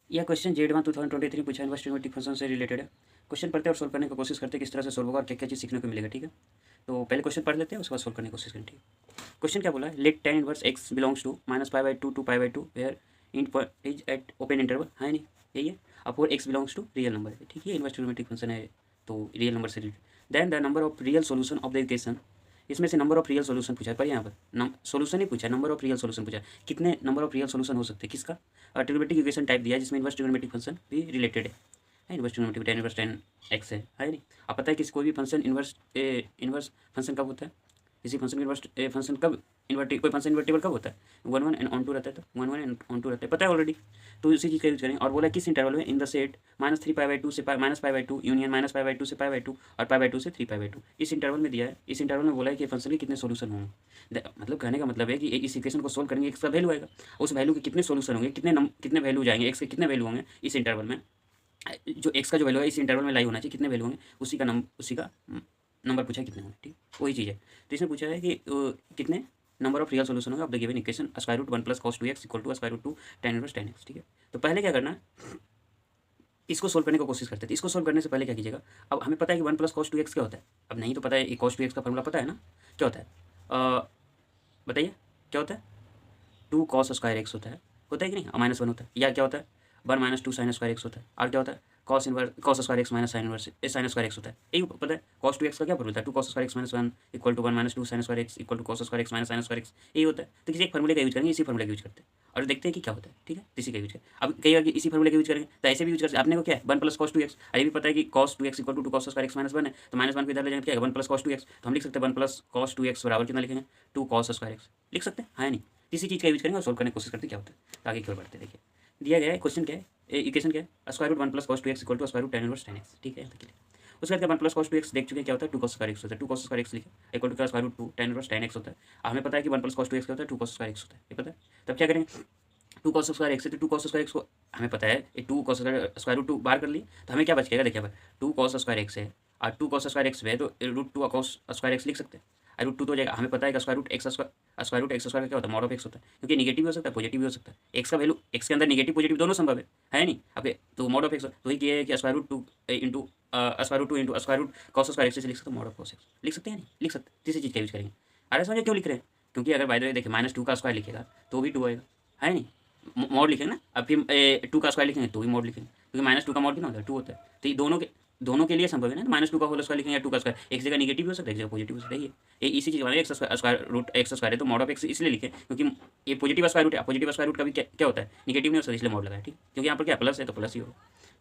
यह question Z 2023 पूछा inverse trigonometric function से रिलेटेड है। क्वेश्चन पढ़ते हैं और सोल्व करने की कोशिश करते हैं किस तरह से सोल्व होगा और क्या क्या चीज़ सीखने को मिलेगा। ठीक है, तो पहले क्वेश्चन पढ़ लेते हैं, उसके बाद सोल्व करने की कोशिश करें। ठीक है, क्वेश्चन क्या बोला है, let tan inverse x belongs to -π/2 to π/2 where int is at open interval, है नहीं, यही है। अब for x belongs to real number है। ठीक है, इनवर्स ट्रिग्नोमेट्रिक फंक्शन है तो रियल नंबर से related. Then the number of real solution of the equation, इसमें से नंबर ऑफ रियल सोल्यूशन पूछा है, पर यहाँ पर सोल्यूशन ही पूछा है, नंबर ऑफ रियल सोल्यूशन पूछा है, कितने नंबर ऑफ रियल सोल्यूशन हो सकते हैं किसका। ट्रिग्नोमेट्रिक इक्वेशन टाइप दिया है जिसमें इनवर्स ट्रिग्नोमेट्रिक फंक्शन भी रिलेटेड है inverse trigonometric tan inverse tan x है नहीं। अब पता है कि कोई भी फंक्शन इनवर्स फंक्शन कब होता है, किसी फंक्शन का इनवर्स फंक्शन कब कोई फंक्शन इन्वर्टेबल कब होता है, 1 1 एंड ऑन टू रहता है, तो 1 1 एंड ऑन टू रहता है, पता है ऑलरेडी। तो इसी चीज़ का यूज करेंगे और बोला किस इंटरवल में, इन द सेट -3π/2 से -π/2 यूनियन -π/2 से π/2 और π/2 से 3π/2, इस इंटरवल में दिया है। इस इंटरवल में बोला है कि फंक्शन के कितने सोल्यूशन होंगे। मतलब कहने का मतलब है कि इस इक्वेशन को सोल्व करेंगे, एक्स का वैल्यू आएगा, उस वैल्यू के कितने सोल्यूशन होंगे, कितने वैल्यू जाएंगे, एक्स के कितने वैल्यू होंगे इस इंटरवल में, जो एक्स का जो वैल्यू है इस इंटरवल में लाई होना चाहिए, कितने वैल्यू होंगे उसी का नंबर पूछा है कितने होंगे। ठीक, वही चीज़ है। तो इसमें पूछा है कि कितने नंबर ऑफ रियल सोल्यूशन होगा of the given equation √1 + cos 2x equal to √2 tan inverse tan x। ठीक है, तो पहले क्या करना है, इसको सोल्व करने की कोशिश करते हैं। इसको सोल्व करने से पहले क्या कीजिएगा, अब हमें पता है कि 1 + cos 2x क्या होता है, अब नहीं तो पता है cos 2x का फॉर्मूला पता है ना, क्या होता है बताइए क्या होता है, 2 cos स्क्वायर x होता है कि नहीं, -1 होता है, या क्या होता है 1 - 2 sin स्क्वायर x होता है, और क्या होता है cos square x minus sin square x होता है, यही पता है। cos 2x का क्या फॉर्मूला था, 2 cos square x - 1 equal to 1 - 2 sin square x equal to cos square x minus sin square x, यही होता है। तो किसी एक फॉर्मूले का यूज करेंगे, इसी फॉर्मूले का यूज करते हैं और देखते हैं कि क्या होता है। ठीक है, इसी का यूज करें। अब कई बार इसी फॉर्मूले का यूज करेंगे तो ऐसे भी यूज कर सकते, आपने को क्या है 1 + cos 2x, अरे भी पता है कि cos 2x equal to 2 cos square x - 1 है, तो -1 को इधर ले जाएंगे क्या है 1 + cos 2x, तो हम लिख सकते हैं 1 + cos 2x बराबर कितना लिखेंगे 2 cos स्क्वायर x, लिख सकते हैं, है नहीं। इसी चीज़ का यूज करेंगे और सोल्व करने की कोशिश करते हैं क्या होता है। तो आगे की ओर बढ़ते हैं। देखिए दिया गया है क्वेश्चन क्या है, इक्वेशन क्या है, √1 + cos 2x equal to √tan inverse tan x। ठीक है, यहाँ तक क्लियर। उसके बाद 1 + cos 2x देख चुके हैं क्या होता है, 2 cos स्क्वायर x होता है, 2 cos स्क्वायर x लिखे equal to √2 tan inverse tan x होता है। हमें पता है कि 1 + cos 2x क्या होता है 2 cos स्क्वायर x होता है, ये पता है। तब क्या करेंगे, 2 cos स्क्वायर x है तो 2 cos स्क्वायर x को हमें पता है, ये 2 cos स्क्वायर √2 बाहर कर लिए तो हमें क्या बच गया, देखिए 2 cos स्क्वायर x है और 2 cos स्क्वायर x है तो √2 cos स्क्वायर x लिख सकते हैं, √2 तो हो जाएगा। हमें पता है कि स्क्वायर x स्क्वायर का क्या होता है मॉड ऑफ x होता है, क्योंकि नेगेटिव भी हो सकता है पॉजिटिव भी हो सकता है, x का वैल्यू x के अंदर नेगेटिव पॉजिटिव दोनों संभव है नहीं। अब तो मॉड ऑफ x तो वही है कि √2 इंटू cos स्क्वायर x से लिख सकते हैं मॉड ऑफ cos x, लिख सकते हैं नहीं, लिख सकते हैं, किसी चीज़ का यूज करेंगे। अरे समझे क्यों लिख रहे हैं, क्योंकि अगर बाय द वे देखिए -2 का स्क्वायर लिखेगा तो भी 2 आएगा, है नहीं, मॉड लिखेंगे ना। अब फिर 2 का स्क्वायर लिखेंगे तो भी मॉड लिखेंगे, क्योंकि -2 का मॉड कितना होता है 2 होता है, तो ये दोनों के लिए संभव है ना। -2 का होल स्क्वायर लिखेंगे या 2 का स्क्वायर, एक जगह नेगेटिव हो सकता है एक जगह पॉजिटिव हो सकता है, ये इसी चीज़ वाले x स्क्वायर है तो मॉड ऑफ x इसलिए लिखे क्योंकि ये पॉजिटिव स्क्वायर रूट है, पॉजिटिव स्क्वायर रूट का भी क्या होता है नेगेटिव नहीं हो सकता, इसलिए मॉड लगाया। ठीक, क्योंकि यहाँ पर क्या प्लस है तो प्लस ही होगा।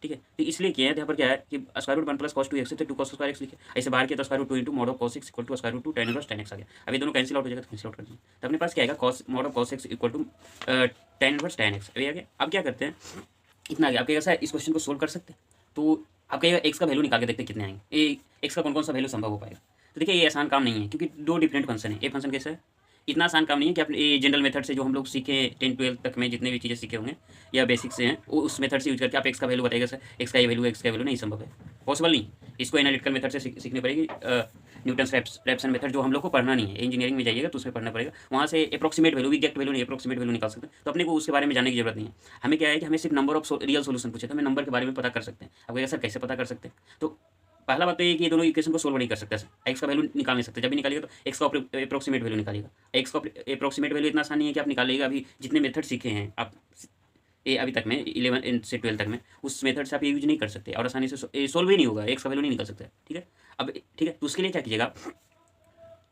ठीक है, तो इसलिए किया है यहाँ पर क्या है कि √1 + cos 2x है तो 2 cos स्क्वायर x लिखे, ऐसे बाहर किया तो √2 into mod of cos x equal to √2 tan inverse tan x आ गया। अब ये दोनों कैंसिल आउट हो जाएगा तो कैंसिल आउट कर देंगे, तो अपने पास क्या आएगा mod of cos x equal to tan inverse tan x, अभी आ गया। अब क्या करते हैं, इतना आ गया। आपके कैसा है इस क्वेश्चन को सोल्व कर सकते हैं, तो आप कहिएगा एक्स का वैल्यू निकाल के देखते हैं कितने आएंगे, एक्स का कौन सा वैल्यू संभव हो पाएगा। तो देखिए ये आसान काम नहीं है क्योंकि दो डिफरेंट फंक्शन है, ये फंक्शन कैसा है, इतना आसान काम नहीं है कि आप ये जनरल मेथड से जो हम लोग सीखे 10 12 तक में जितने भी चीज़ें सीखे होंगे या बेसिक से हैं उस मेथड से यूज करके आप एक्स का वैल्यू बताइएगा सर एक्स का ये वैल्यू एक्स का वैल्यू नहीं संभव है, पॉसिबल नहीं। इसको एनालिटिकल मेथड से सीखनी पड़ेगी, न्यूटन रैप्सन मेथड जो हम लोग को पढ़ना नहीं है, इंजीनियरिंग में जाइएगा तो उसमें पढ़ना पड़ेगा, वहाँ से अप्रोक्सीमेट वैल्यू एग्जैक्ट वैल्यू नहीं अप्रोक्सीमेट वैल्यू निकाल सकते हैं। तो अपने को उसके बारे में जानने की जरूरत नहीं है, हमें क्या है कि हमें सिर्फ नंबर ऑफ रियल सोल्यूशन पूछे तो हमें नंबर के बारे में पता कर सकते हैं। अब कहेगा सर कैसे पता कर सकते हैं, तो पहला बात तो ये कि ये दोनों इक्वेशन को सोल्व नहीं कर सकते, एक्स का वैल्यू निकाल नहीं सकते, जब भी निकालिएगा तो एक्स का अप्रोक्सीमेट वैल्यू निकालिएगा। एक्स का अप्रोक्सीमेट वैल्यू इतना आसान नहीं है कि आप निकालिएगा, अभी जितने मेथड सीखे हैं आप ये अभी तक में 11 से 12 तक में उस मेथड से आप यूज नहीं कर सकते और आसानी से सोल्व ही नहीं होगा, एक्स का वैल्यू नहीं निकल सकता। ठीक है, अब ठीक है, तो उसके लिए क्या कीजिएगा,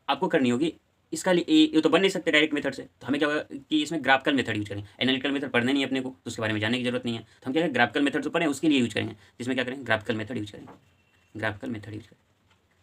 आपको करनी होगी इसका ये तो बन नहीं सकते डायरेक्ट मेथड से, तो हमें क्या होगा कि इसमें ग्राफिकल मेथड यूज करेंगे। एनालिटिकल मेथड पढ़ने नहीं है अपने को तो उसके बारे में जानने की जरूरत नहीं है, तो हम क्या करें ग्राफिकल मेथड जो पढ़ें उसके लिए यूज करेंगे, जिसमें क्या करेंगे ग्राफिकल मेथड यूज करेंगे, ग्राफिकल मेथड यूज करें।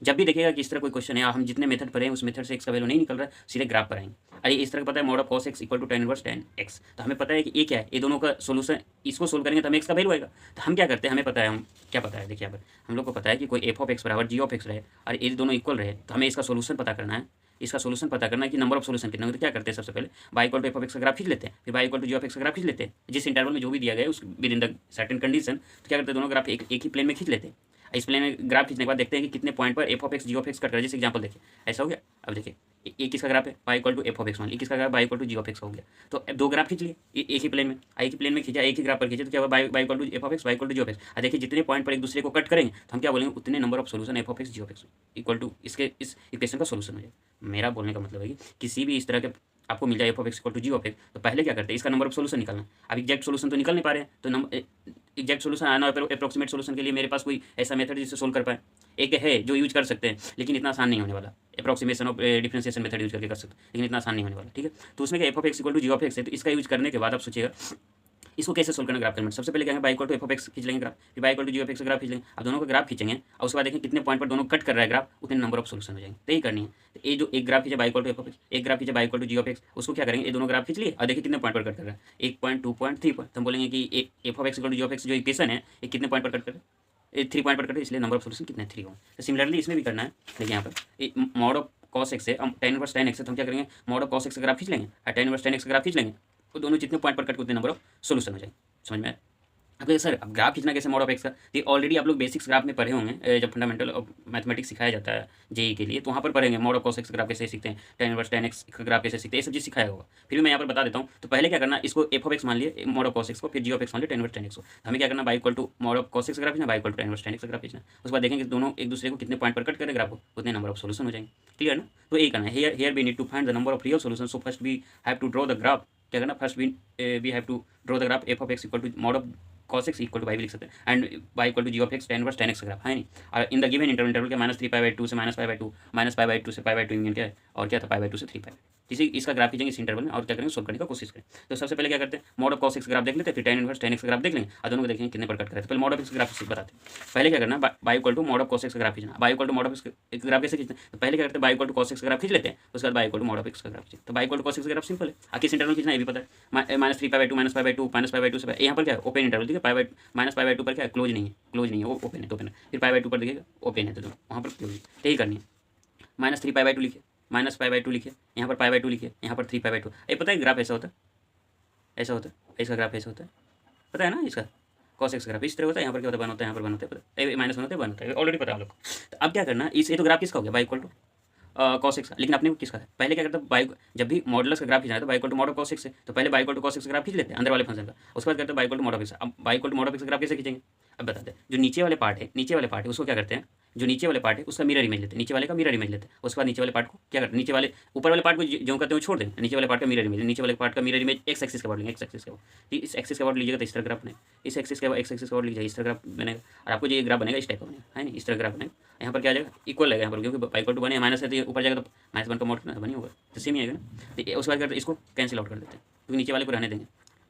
जब भी देखिएगा कि इस तरह कोई क्वेश्चन है हम जितने मेथड पढ़े हैं उस मेथड से एक्स का वैल्यू नहीं निकल रहा है सीधे ग्राफ पर आएंगे। अरे इस तरह का पता है mod of cos x equal to tan inverse tan x, तो हमें पता है कि ये क्या है, ये दोनों का सोल्यूशन, इसको सोल्व करेंगे तो हमें एक्स का वैल्यू आएगा। तो हम क्या करते हैं, हमें पता है, हम क्या पता है देखिए यहाँ पर हम लोग को पता है कि कोई f ऑफ x बराबर g ऑफ x रहे और ये दोनों इक्वल रहे, तो हमें इसका सोल्यूशन पता करना है, इसका सोल्यूशन पता करना है कि नंबर ऑफ सोल्यूशन कितने होंगे। तो क्या करते हैं सबसे पहले y equal to f of x का ग्राफ खींच लेते हैं, फिर y equal to g of x का ग्राफ खींच लेते हैं, जिस इंटरवल में जो भी दिया गया है उस with in the certain condition. तो क्या करते हैं दोनों ग्राफ एक ही प्लेन में खींच लेते हैं, इस प्लेन में ग्राफ खींचने के बाद देखते हैं कि कितने पॉइंट पर F of X G of X cut कर रहा है। जैसे एग्जाम्पल देखिए ऐसा हो गया। अब देखिए एक किसका ग्राफ है y equal to F of X मान ली, किसका graph y equal to G of X हो गया। तो अब दो ग्राफ खींच लिए एक ही प्लेन में, एक ही प्लेन में खींचा, एक ही ग्राफ पर खींचे तो क्या होगा y equal to F of X, y equal to G of X. और देखिए जितने पॉइंट पर एक दूसरे को कट करेंगे तो हम क्या बोलेंगे, उतने number of solution F of X G of X equal to इसके इस इक्वेशन का सोल्यूशन हो जाएगा। मेरा बोलने का मतलब है कि किसी भी इस तरह के आपको मिल जाए F of X equal to G of X, तो पहले क्या करते हैं, इसका नंबर ऑफ सोल्यूशन निकालना। अब एग्जैक्ट सोल्यूशन तो निकल नहीं पा रहे हैं, तो एग्जैक्ट सोल्यूशन आना अप्रोक्सीमेट सोल्यूशन के लिए मेरे पास कोई ऐसा मेथड जिससे सोल्व कर पाए। एक है जो यूज कर सकते हैं, लेकिन इतना आसान नहीं होने वाला। Approximation of differentiation method use करके कर सकते हैं, लेकिन इतना आसान नहीं होने वाला। ठीक है, तो उसमें क्या F of X equal to G of X है, तो इसका यूज करने के बाद आप सोचिएगा इसको कैसे सोल्व करना ग्राफ सबसे पहले क्या है, y equal to F of X खींच लेंगे ग्राफ, फिर y equal to G of X graph खींच लेंगे। अब दोनों का ग्राफ खींचेंगे और उसके बाद देखें कितने पॉइंट पर दोनों कट कर रहा है ग्राफ, उतने नंबर ऑफ सोल्यूशन हो जाएंगे। तो यही करनी है। तो ये जो एक ग्राफ खींचे y equal to F of X, एक ग्राफ खींचे y equal to G of X, उसको क्या करेंगे, ये दोनों ग्राफ खींच लिए और देखिए कितने पॉइंट पर कट कर रहा है, 1 पॉइंट 2 पॉइंट 3 पॉइंट। तो हम बोलेंगे कि F of X equal to G of X जो इक्वेशन है ये कितने पॉइंट पर कट कर रहा है, 3 पॉइंट पर कट है, इसलिए नंबर ऑफ सोल्यूशन कितने 3 होंगे। तो सिमिलरली इसमें भी करना है। देखिए यहाँ पर मॉड ऑफ कॉस एक्स है, हम tan इनवर्स tan x है, तो हम क्या करेंगे मॉड ऑफ कॉस एक्स का ग्राफ खींच लेंगे और tan इनवर्स tan x का ग्राफ खींच लेंगे, तो दोनों जितने पॉइंट पर कट उतने नंबर ऑफ सोल्यूशन हो जाएंगे। समझ में आया? अब सर अब ग्राफ खींचना कैसे मॉड ऑफ एक्स का, तो ऑलरेडी आप लोग बेसिक्स ग्राफ में पढ़े होंगे, जब फंडामेंटल ऑफ मैथमेटिक्स सिखाया जाता है जेई के लिए, तो वहाँ पर पढ़ेंगे mod of cos X graph कैसे सीखते हैं, tan इनवर्स tan x का ग्राफ कैसे सीखते हैं, ये सब चीज़ सिखाया होगा। फिर भी मैं यहाँ पर बता देता हूँ। तो पहले क्या करना, इसको एफ ऑफ एक्स मान लिए मॉड ऑफ कॉस एक्स को, फिर जी ऑफ एक्स मान लिए tan इनवर्स tan x को। हमें क्या करना, y equal to mod of cos X graph खींचना, y equal to tan inverse tan x graph खींचना। उसके बाद देखेंगे दोनों एक दूसरे को कितने पॉइंट पर कट करें ग्राफ को, उतने नंबर ऑफ सोल्यूशन हो जाएंगे। क्लियर ना? तो यही करना है। Here we need to find the number of real solution. So first we have to draw the graph. क्या करना, first we have to draw the graph F of X equal to mod of cos x equal to y भी लिख सकते हैं and y equal to G of X tan inverse tan x का graph है नहीं। और in the given interval के -3π/2 से -π/2 -π/2 से π/2 यूनियन क्या है, और क्या था π/2 से 3π। इसी इसका ग्राफ खींचेंगे इस इंटरवल में और क्या करेंगे, सोल्व करने का कोशिश करें। तो सबसे पहले क्या करते हैं, mod of cos x graph देख लेते हैं, फिर tan inverse tan x graph देख लेंगे और दोनों को देखेंगे कितने पर कट करें। तो पहले मॉड ऑफ x ग्राफ बताते हैं। पहले क्या करना, y equal to mod of cos x graph खींचना। y equal to mod of x graph कैसे खींचते हैं, तो पहले क्या करते हैं, y equal to cos x graph खींच लेते हैं, उसके बाद y equal to mod of x का ग्राफ खींचते हैं। तो y equal to cos x graph simple है, किस इंटरवल खींचना ये भी पता है, -3π/2 -π/2 से यहाँ पर क्या है ओपन इंटरवल, ठीक है, -π/2 पर क्या है क्लोज नहीं है, वो ओपन है, तो ओपन है। फिर π/2 पर देखिएगा ओपन है, तो वहाँ पर क्लोज है। यही करनी है। -3π/2 लिखिए, -π/2 लिखिए, यहाँ पर π/2 लिखिए, यहाँ पर 3π/2। ये पता है ग्राफ ऐसा होता है, ऐसा होता है, इसका ग्राफ ऐसा होता है, पता है ना, इसका cos x ग्राफ इस तरह होता है। यहाँ पर क्या होता है, 1 होता है, यहाँ पर 1 होता है, पता है, -1 होता है, 1 होता है, ऑलरेडी पता है आप लोग को। तो अब क्या करना, इस ये तो ग्राफ किसका हो गया, y equal to cos x, लेकिन अपने को किसका है, पहले क्या करता है y, जब भी मॉडुलस का ग्राफ खींचना है तो y equal to mod of cos x है, तो पहले y equal to cos x graph खींच लेते हैं अंदर वाले फंक्शन का, उसके बाद करते हैं y equal to mod of x। अब y equal to mod of x graph कैसे खींचेंगे, अब बताते हैं। जो नीचे वाले पार्ट है उसको क्या करते हैं, जो नीचे वाले पार्ट है उसका मिरर इमेज लेते हैं, नीचे वाले का मिरर इमेज लेते हैं। उसके बाद नीचे वाले पार्ट को क्या करते हैं, नीचे वाले ऊपर वाले पार्ट को जो करते हैं वो छोड़ दें, नीचे वाले पार्ट का मिरर इमेज, नीचे वाले पार्ट का मिरर इमेज एक्स एक्सिस का वर्ड लेंगे, एक्स एक्सिस का वर्ड, इस एक्सिस का वर्ड लीजिएगा तो इस तरह ग्राफ बनेगा, इस एक्सिस का एक्स एक्सिस का वर्ड लीजिएगा इस तरह ग्राफ बनेगा, और आपको जो ये ग्राफ बनेगा इस टाइप का बनेगा, है नहीं, इस तरह ग्राफ बनेगा। यहाँ पर क्या आ जाएगा, इक्वल लगेगा यहाँ पर, क्योंकि y इक्वल टू बने माइनस है तो ऊपर जाएगा तो -1 का मॉड करना बनी होगा, तो सेम ही आएगा ना। तो उसके बाद करते इसको कैंसिल आउट कर देते हैं, क्योंकि नीचे वाले को रहने देंगे,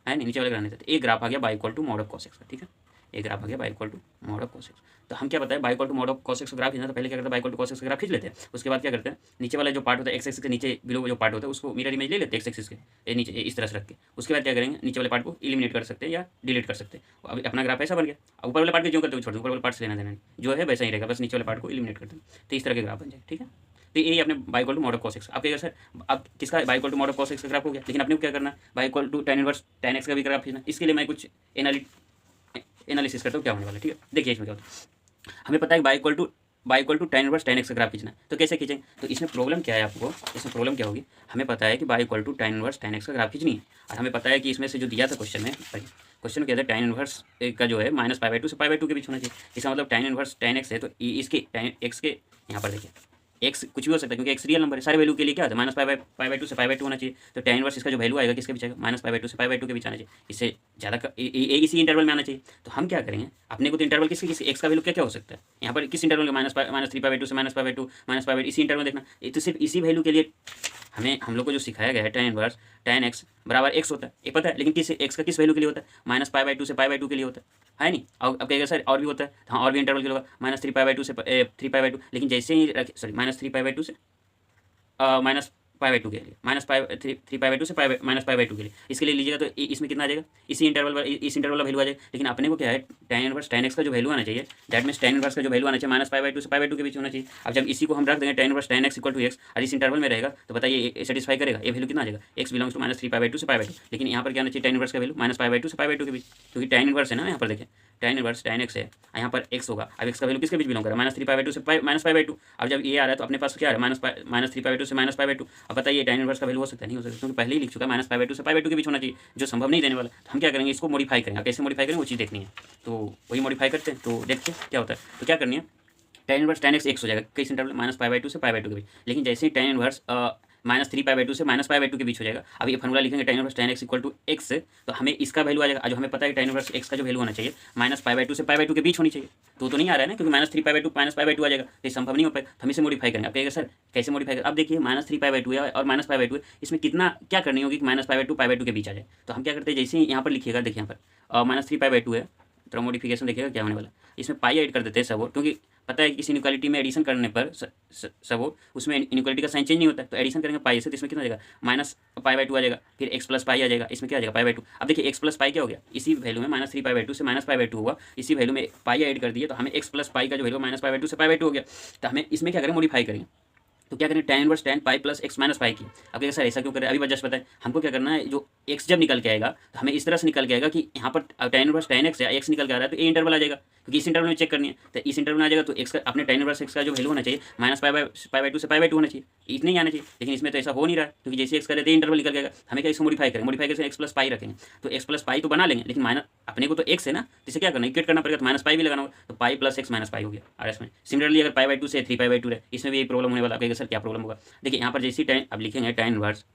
है नहीं, नीचे वाले को रहने देते। एक ग्राफ आ गया y equal to mod of cos x का, ठीक है, एक ग्राफ आ गया y equal to mod of cos x। तो हम क्या बताएं, y equal to mod of cos x graph खींचना, तो पहले क्या करते हैं, y equal to cos x graph खींच लेते हैं। उसके बाद क्या करते हैं, नीचे वाला जो पार्ट होता है x एक्सिस के नीचे बिलो जो पार्ट होता है उसको मिरर इमेज ले लेते हैं x एक्सिस के ये नीचे इस तरह से रख के। उसके बाद क्या करेंगे, नीचे वाले पार्ट को एलिमिनेट कर सकते हैं या डिलीट कर सकते हैं। अब अपना ग्राफ ऐसा बन गया। ऊपर वाले पार्ट को जो करते हो छोड़ दो, ऊपर वाले पार्ट से लेना देना जो है वैसा ही रहेगा, बस नीचे वाले पार्ट को एलिमिनेट करते हैं, तो इस तरह के ग्राफ बन जाए, ठीक है। तो यही अपने y equal to mod of cos x। अब क्या सर, अब किसका y equal to mod of cos x का ग्राफ हो गया, लेकिन अपने को क्या करना है, y equal to tan inverse tan x का भी ग्राफ खींचना। इसके लिए मैं कुछ एनालिसिस करता हूँ क्या होने वाला है, ठीक है। देखिए इसमें क्या होता है, हमें पता है y equal to tan inverse tan x का ग्राफ खींचना है, तो कैसे खींचेंगे। तो इसमें प्रॉब्लम क्या है आपको, इसमें प्रॉब्लम क्या होगी, हमें पता है कि y equal to tan inverse tan x का ग्राफ खींचनी है, और हमें पता है कि इसमें से जो दिया था क्वेश्चन में, क्वेश्चन में क्या था, tan इनवर्स का जो है -π/2 से π/2 के बीच होना चाहिए। इसका मतलब tan इनवर्स tan x है, तो इसके tan x के यहाँ पर देखिए एक्स कुछ भी हो सकता है, क्योंकि एक्स रियल नंबर है, सारे वैल्यू के लिए क्या होता है -π/2 से π/2 होना चाहिए। तो tan इनवर्स इसका जो वैल्यू आएगा किसके बीच आएगा, -π/2 से π/2 के बीच आना चाहिए, इससे ज़्यादा इसी इंटरवल में आना चाहिए। तो हम क्या करेंगे, अपने को तो इंटरवल किसी एक्स का वैल्यू क्या क्या हो सकता है, यहाँ पर किस इंटरवल में -3π/2 से -π/2 -π/2 इसी इंटरवल देखना। तो सिर्फ इसी वैल्यू के लिए हम लोग को जो सिखाया गया है tan इनवर्स tan x बराबर x होता है, ये पता है, लेकिन किस x का किस वैल्यू के लिए होता है, -π/2 से π/2 के लिए होता है नहीं। अब कहेगा सर और भी होता है, हाँ और भी इंटरवल के लिए होगा, -3π/2 से 3π/2, लेकिन जैसे ही सॉरी -3π/2 से -π/2 के लिए -3π/2 से -π/2 के लिए, इसके लिए लीजिएगा तो इसमें कितना आ जाएगा, इसी इंटरवल वाला वैल्यू आ जाएगा। लेकिन अपने को क्या है, tan इनवर्स tan x का जो वैल्यू आना चाहिए, दैट मीन्स tan इनवर्स का जो वैल्यू आना चाहिए -π/2 से π/2 के बीच होना चाहिए। अब जब इसी को हम रख देंगे tan inverse tan x equal to x और इस इंटरवल में रहेगा, तो बताइए सेटिस्फाई करेगा, ये वैल्यू कितना आ जाएगा, x बिलोंग्स टू -3π/2 से π/2। लेकिन यहाँ पर क्या आना चाहिए, tan इनवर्स का वैल्यू -π/2 से π/2 के बीच, क्योंकि tan इनवर्स है ना, यहाँ पर देखिए tan इनवर्स tan x है, यहाँ पर x होगा। अब x का वैल्यू किसके बीच बिलोंग कर रहा है, -3π/2 से -π/2। अब जब ये आ रहा है तो अपने पास क्या है, -3π/2 से -π/2। अब बताइए tan इनवर्स का वैल्यू हो सकता है, नहीं हो सकता, क्योंकि पहले ही लिख चुका है -π/2 से π/2 के बीच होना चाहिए, जो संभव नहीं देने वाला। तो हम क्या करेंगे, इसको मॉडिफाई करेंगे। कैसे मॉडिफाई करेंगे वो चीज़ देखनी है, तो वही मॉडिफाई करते हैं। तो देखते हैं क्या होता है। तो क्या करनी है, tan इनवर्स tan x हो जाएगा किस इंटरवल में, -π/2 से π/2 के बीच। लेकिन जैसे ही tan इनवर्स -3π/2 से -π/2 के बीच हो जाएगा, अब ये फॉर्मूला लिखेंगे tan inverse tan x equal to x, तो हमें इसका वैल्यू आ जाएगा। जो हमें पता है tan इनवर्स x का जो वैल्यू होना चाहिए -π/2 से π/2 के बीच होनी चाहिए, तो नहीं आ रहा है ना, क्योंकि -3π/2 -π/2 आ जाएगा, तो ये संभव नहीं हो पाएगा। तो हम इसे मॉडिफाई करेंगे। आप कहेगा सर कैसे मॉडिफाई करें। अब देखिए -3π/2 है और -π/2 है, इसमें कितना क्या करनी होगी कि -π/2 π/2 के बीच आ जाए। तो हम क्या करते हैं, जैसे ही यहाँ पर लिखिएगा, देखिए यहाँ पर -3π/2 है, तो मॉडिफिकेशन देखिएगा क्या होने वाला। इसमें पाई ऐड कर देते हैं सब, और क्योंकि पता है कि किसी इनइक्वालिटी में एडिशन करने पर सब उसमें इनइक्वालिटी का साइन चेंज नहीं होता है, तो एडिशन करेंगे पाई से, तो इसमें कितना आ जाएगा -π/2 आ जाएगा, फिर x + पाई आ जाएगा, इसमें क्या आ जाएगा π/2। अब देखिए x + पाई क्या हो गया, इसी वैल्यू में -3π/2 से -π/2 हुआ, इसी वैल्यू में पाई ऐड कर दिए, तो हमें x + पाई का जो वैल्यू -π/2 से π/2 हो गया। तो हमें इसमें क्या करें, मॉडिफाई करेंगे। तो क्या करें, tan inverse tan pi plus x minus pi की। अब क्या सर ऐसा क्यों करें, अभी बस जस्ट बताएं। हमको क्या करना है, जो x जब निकल के आएगा तो हमें इस तरह से निकल के आएगा कि यहाँ पर tan इनवर्स tan x है, x निकल के आ रहा है, तो a इंटरवल आ जाएगा, क्योंकि इस इंटरवल में चेक करनी है। तो इस इंटरवल में आ जाएगा, तो x का अपने tan इनवर्स x का जो वैल्यू होना चाहिए -π/2 से π/2 होना चाहिए, इतना ही आना चाहिए। लेकिन इसमें तो ऐसा हो नहीं रहा है, क्योंकि जैसे x कर देते इंटरवल निकल जाएगा। हमें क्या इसको मॉडिफाई करेंगे, मॉडिफाई करके x + पाई रखेंगे, तो x + पाई तो बना लेंगे, लेकिन माइनस अपने को तो x है ना, तो इसे क्या करना है, इक्वेट करना पड़ेगा, तो -पाई भी लगाना होगा, तो पाई + x - पाई हो गया RS में। सिमिलरली अगर π/2 से 3π/2 है, इसमें भी यही प्रॉब्लम होने वाला। कहेगा सर क्या प्रॉब्लम होगा, देखिए यहाँ पर जैसे tan अब लिखेंगे tan इनवर्स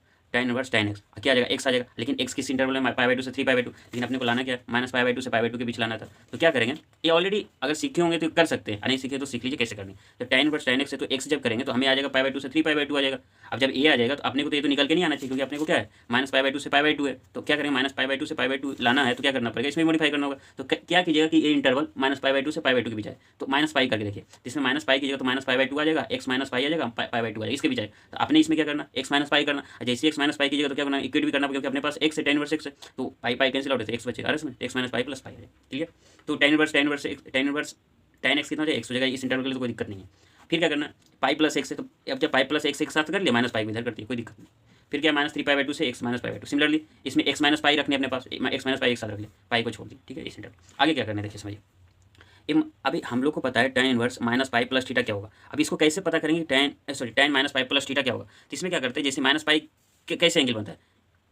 tan x क्या आ जाएगा, x आ जाएगा, लेकिन x किस इंटरवल में π/2 से 3π/2, लेकिन अपने को लाना क्या है, -π/2 से π/2 के बीच लाना था। तो क्या करेंगे, ये ऑलरेडी अगर सीखे होंगे तो कर सकते हैं, नहीं सीखे तो सीख लीजिए कैसे करनी। तो tan इनवर्स tan x है, तो x जब करेंगे तो हमें आ जाएगा π/2 से 3π/2 आ जाएगा। अब जब a आ जाएगा तो अपने को तो ये तो निकल के नहीं आना चाहिए, क्योंकि अपने को क्या है -π/2 से π/2 है। तो क्या करेंगे, -π/2 से π/2 लाना है, तो क्या करना पड़ेगा, इसमें मॉडिफाई करना होगा। तो क्या कीजिएगा कि ये इंटरवल -π/2 से π/2 के बीच आए, तो -पाई करके देखिए, इसमें -पाई कीजिएगा तो -π/2 आ जाएगा, x - पाई आ जाएगा, π/2 आ जाएगा, इसके बीच आए। तो आपने इसमें क्या करना, x - पाई करना, जैसे x - पाई कीजिएगा तो क्या करना, इक्वेट भी करना, क्योंकि अपने पास x है, tan इनवर्स x है, तो पाई कैंसिल आउट होता है, x बचेगा RS में, x - पाई + पाई है, ठीक है। तो tan इनवर्स tan x कितना हो जाएगा, x हो जाएगा, इस इंटरवल के लिए तो कोई दिक्कत नहीं है। फिर क्या करना, पाई + x है, तो अब जब पाई + x एक साथ कर लिया, -पाई भी इधर करती है, कोई दिक्कत नहीं। फिर क्या -3π/2 से x - π/2, सिमिलरली इसमें x - पाई रखनी है अपने पास, x - पाई एक साथ रख लिया, पाई को छोड़ दी, ठीक है। इस इंटरवल आगे क्या करना है, देखिए समझिए। अभी हम लोग को पता है tan इनवर्स -पाई + थीटा क्या होगा। अब इसको कैसे पता करेंगे, tan -पाई + थीटा क्या होगा। तो इसमें क्या करते हैं, जैसे -पाई कैसे एंगल बनता है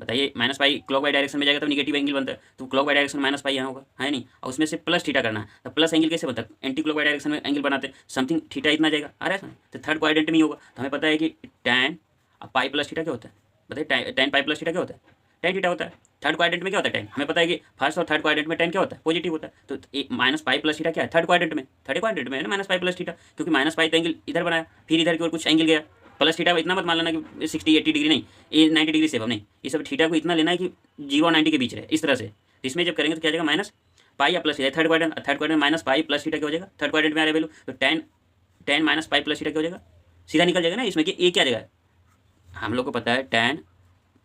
बताइए, -पाई क्लॉकवाइज डायरेक्शन में जाएगा तो निगेटिव एंगल बनता है, तो क्लॉकवाइज डायरेक्शन में -पाई यहाँ होगा, है नहीं, और उसमें से प्लस थीटा करना है। तो प्लस एंगल कैसे बनता है, एंटी क्लॉकवाइज डायरेक्शन में एंगल बनाते हैं, समथिंग थीटा इतना जाएगा आ रहा है, तो थर्ड क्वाड्रेंट में ही होगा। तो हमें पता है कि tan पाई + थीटा क्या होता है, बताइए tan पाई + थीटा क्या होता है, tan थीटा होता है। थर्ड क्वाड्रेंट में क्या होता है tan, हमें पता है कि फर्स्ट और थर्ड क्वाड्रेंट में tan क्या होता है, पॉजिटिव होता है। तो -पाई + थीटा क्या है, थर्ड क्वाड्रेंट में है ना, -पाई + थीटा, क्योंकि -पाई तो एंगल इधर बनाया, फिर इधर की ओर कुछ एंगल गया, प्लस थीटा इतना मत मान लेना कि 60-80 डिग्री नहीं, ये 90 डिग्री से अब नहीं, ये सब थीटा को इतना लेना है कि 0 और 90 के बीच रहे, इस तरह से। तो इसमें जब करेंगे तो क्या जाएगा, -पाई या प्लस थर्ड क्वाड्रेंट -पाई + थीटा क्या हो जाएगा, थर्ड क्वाड्रेंट में आ रहा है वैल्यू, तो tan -पाई + थीटा क्या हो जाएगा, सीधा निकल जाएगा ना इसमें कि ये क्या जाएगा। हम लोग को पता है tan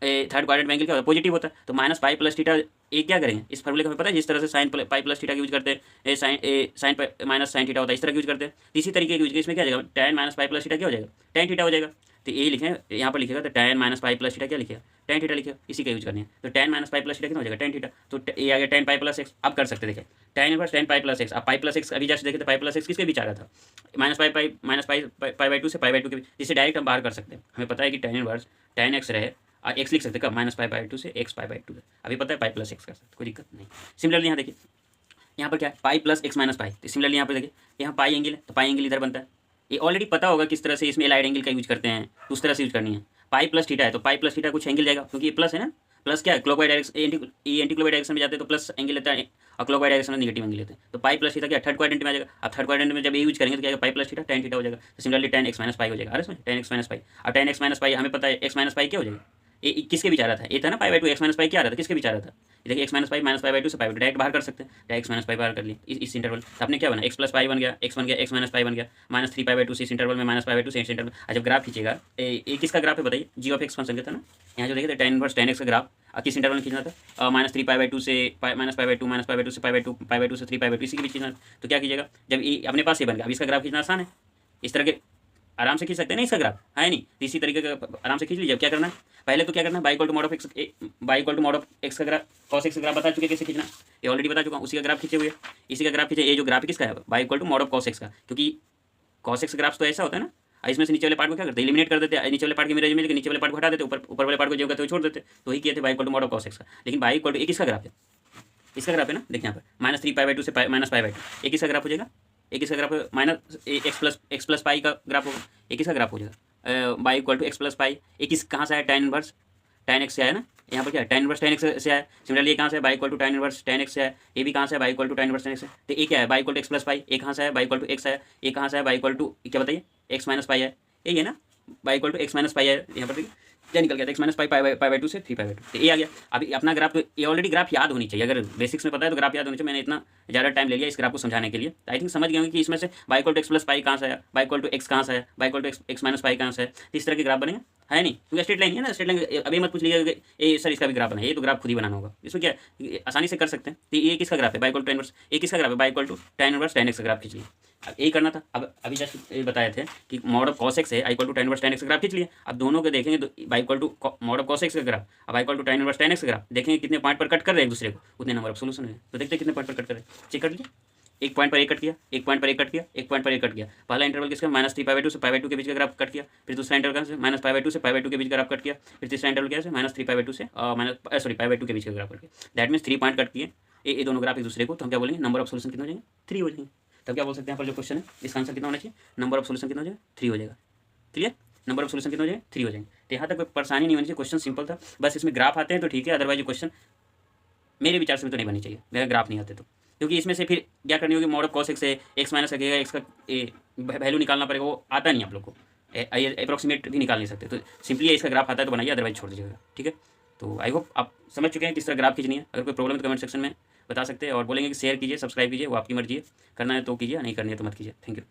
थर्ड क्वाड्रेंट में एंगल क्या होता है, पॉजिटिव होता है, तो -पाई + थीटा ये क्या करेंगे, इस फॉर्मूले का हमें पता है, जिस तरह से sin पाई + थीटा का यूज करते हैं, sin थीटा होता है, इस तरह का यूज करते हैं, इसी तरीके का यूज इसमें क्या जाएगा, tan -पाई + थीटा क्या हो जाएगा, tan थीटा हो जाएगा। तो यही लिखें, यहाँ पर लिखेगा तो tan -पाई + थीटा क्या लिखेगा, tan थीटा लिखेगा, इसी का यूज करनी है। तो tan -पाई + थीटा कितना हो जाएगा, tan थीटा, तो ये आ गया tan पाई + x। अब कर सकते देखिए, tan इनवर्स tan पाई + x, अब पाई + x अभी जस्ट देखे तो पाई + x किसके बीच आ रहा था, -π/2 से π/2 के बीच, जिसे डायरेक्ट हम बाहर कर सकते हैं। हमें पता है कि tan इनवर्स tan x रहे और x लिख सकते हैं कब, -π/2 से x π/2, अभी पता है पाई + x कर सकते, कोई दिक्कत नहीं। सिमिलरली यहाँ देखिए, यहाँ पर क्या है, पाई + x - पाई, तो सिमिलरली यहाँ पर देखिए, यहाँ पाई एंगल है, तो पाई एंगल इधर बनता है, ये ऑलरेडी पता होगा किस तरह से इसमें एलाइड एंगल का यूज करते हैं, तो उस तरह से यूज करनी है। पाई + थीटा है, तो पाई + थीटा कुछ एंगल जाएगा, क्योंकि ये प्लस है ना, प्लस क्या है, clockwise direction anti clockwise direction में जाते हैं तो प्लस एंगल लेता है, और क्लॉकवाइज डायरेक्शन में नेगेटिव एंगल लेते हैं। तो पाई + थीटा क्या थर्ड क्वाड्रेंट में आ जाएगा। अब थर्ड क्वाड्रेंट में जब ये यूज करेंगे तो क्या पाई + थीटा tan थीटा हो जाएगा। तो सिमिलरली tan x - पाई हो जाएगा, अरे tan x - पाई, और tan x - पाई हमें पता है x - पाई क्या हो जाएगा, ये किसके बीच आ रहा था, ये था ना π/2, x - पाई क्या आ रहा था, किसके बीच आ रहा था, ये देखिए x - पाई -π/2 से π/2 डायरेक्ट बाहर कर सकते हैं, डायरेक्ट x - पाई बाहर कर लिए इस इंटरवल। तो आपने क्या बना, x + पाई बन गया, x बन गया, x - पाई बन गया, -3π/2 से इस इंटरवल में -π/2 से इस इंटरवल। जब ग्राफ खींचेगा, ये किसका ग्राफ है बताइए, g(x) फंक्शन का था ना। यहाँ जो देखिए tan इनवर्स tan x का ग्राफ किस इंटरवल में खींचना था, -3π/2 से -π/2 से π/2 से 3π/2, इसी के बीच खींचना। तो क्या कीजिएगा, जब ये अपने पास ये बन गया, अब इसका ग्राफ खींचना आसान है, इस तरह के आराम से खींच सकते हैं ना इसका ग्राफ, है नहीं? तो इसी तरीके का आराम से खींच लीजिए। अब क्या करना है, पहले तो क्या करना है, by equal to mod of X, Y equal to mod of X का ग्राफ, कॉस एक्स का ग्राफ बता चुके कैसे खींचना, ये ऑलरेडी बता चुका हूँ। उसी का ग्राफ खींचे हुए, इसी का ग्राफ खींचे। ये जो ग्राफ किसका है, by equal to mod of cos x का, क्योंकि कॉस एक्स ग्राफ तो ऐसा होता है ना, इसमें से नीचे वाले पार्ट को क्या करते हैं, एलिमिनेट कर देते हैं। नीचे वाले पार्ट की इमेज मिल के नीचे वाले पार्ट को हटा देते, ऊपर वाले पार्ट को जो कहते हैं छोड़ देते। तो वही किए थे Y equal to mod of cos x का। लेकिन बाई इक्वल टू एक इसका ग्राफ है, इसका ग्राफ है ना, देखिए यहाँ पर -3π/2 से माइनस π/2, एक इसका ग्राफ हो जाएगा, एक इसका graph minus x plus pi का ग्राफ होगा, एक इसका ग्राफ हो जाएगा y equal to x plus pi. एक इस कहाँ से आया, tan इनवर्स tan एक्स से आया ना, यहाँ पर क्या है tan इनवर्स tan एक्स से आया। सिमिलरली ये कहाँ से है, by equal to tan inverse tan x से आया। ये भी कहाँ से है, by equal to tan inverse tan x से। तो ये क्या है, by equal to x plus pi. एक कहाँ से है, बाई इक्वल टू एक्स है। एक कहाँ से है, बाई इक्वल टू क्या बताइए, एक्स माइनस पाई है। यही है ना, y equal to x minus pi है। यहाँ पर देखिए क्या निकल गया था, एक्स माइनस पाई/2 से 3π/2। तो ये आ गया। अभी अपना ग्राफ, तो ये ऑलरेडी ग्राफ याद होनी चाहिए, अगर बेसिक्स में पता है तो ग्राफ याद होनी चाहिए। मैंने इतना ज़्यादा टाइम ले लिया इस ग्राफ को समझाने के लिए। आई थिंक समझ गए होंगे कि इसमें से y equal to x plus pi कहाँ से आया, बाई इक्वल टू एक्स कहाँ से है, by equal to x minus pi कहाँ से है। तो इस तरह के ग्राफ बनेंगे, है नहीं? क्योंकि स्ट्रेट लाइन है ना, स्ट्रेट लाइन अभी मत पूछ लीजिएगा ये सर इसका भी ग्राफ बना है, ये तो ग्राफ खुद ही बनाना होगा। इसमें क्या है, आसानी से कर सकते हैं। तो ये किसका ग्राफ है, by equal to tan inverse. एक किसका ग्राफ है, by equal to tan inverse tan x का ग्राफ खींच लिए। अब यही करना था। अब अभी जस्ट ये बताए थे कि मॉड ऑफ कॉस एक्स है, y equal to tan inverse tan x का ग्राफ खींच लिए। अब दोनों के देखेंगे तो y equal to mod of cos x का ग्राफ, अब y equal to tan inverse tan x का ग्राफ, देखेंगे कितने पॉइंट पर कट कर रहे हैं एक दूसरे को, उतने नंबर ऑफ सोल्यूशन है। तो देखते हैं कितने पॉइंट पर कट कर रहे हैं, चेक कर लीजिए। एक पॉइंट पर एक कट किया, एक पॉइंट पर एक कट किया, एक पॉइंट पर एक कट किया। पहला इंटरवल किसका, -3π/2 से π/2 के बीच का ग्राफ कट किया। फिर दूसरा इंटरवल से -π/2 से π/2 के बीच का ग्राफ कट किया। फिर तीसरा इंटरवल क्या है, -3π/2 से π/2 के बीच का ग्राफ कट किया। दैट मीन्स 3 पॉइंट कट किए ये दोनों ग्राफ एक दूसरे को। तो हम क्या बोलेंगे, नंबर ऑफ सोल्यूशन कितना हो जाएंगे, 3 हो जाएंगे। तब क्या बोल सकते हैं, यहाँ पर जो क्वेश्चन है इसका आंसर कितना होना चाहिए, नंबर ऑफ सोल्यूशन कितना हो जाएगा, 3 हो जाएगा। क्लियर, नंबर ऑफ सोल्यूशन कितना हो जाएगा, 3 हो जाएंगे। तो यहाँ तक कोई परेशानी नहीं होनी चाहिए, क्वेश्चन सिंपल था। बस इसमें ग्राफ आते हैं तो ठीक है, अदरवाइज क्वेश्चन मेरे विचार से तो नहीं बननी चाहिए, मेरा ग्राफ नहीं आते तो। क्योंकि इसमें से फिर क्या करनी होगी, मॉड ऑफ कॉस एक्स से एक्स माइनस लगेगा, एक्स का वैल्यू निकालना पड़ेगा, वो आता नहीं आप लोग को, अप्रॉक्सीमेट भी निकाल नहीं सकते। तो सिंपली इसका ग्राफ आता है तो बनाइए, अदरवाइज छोड़ दीजिएगा। ठीक है, तो आई होप आप समझ चुके हैं किस तरह ग्राफ खींचनी है। अगर कोई प्रॉब्लम है तो कमेंट सेक्शन में बता सकते हैं, और बोलेंगे कि शेयर कीजिए, सब्सक्राइब कीजिए, वो आपकी मर्जी है, करना है तो कीजिए, नहीं करनी है तो मत कीजिए। Thank you.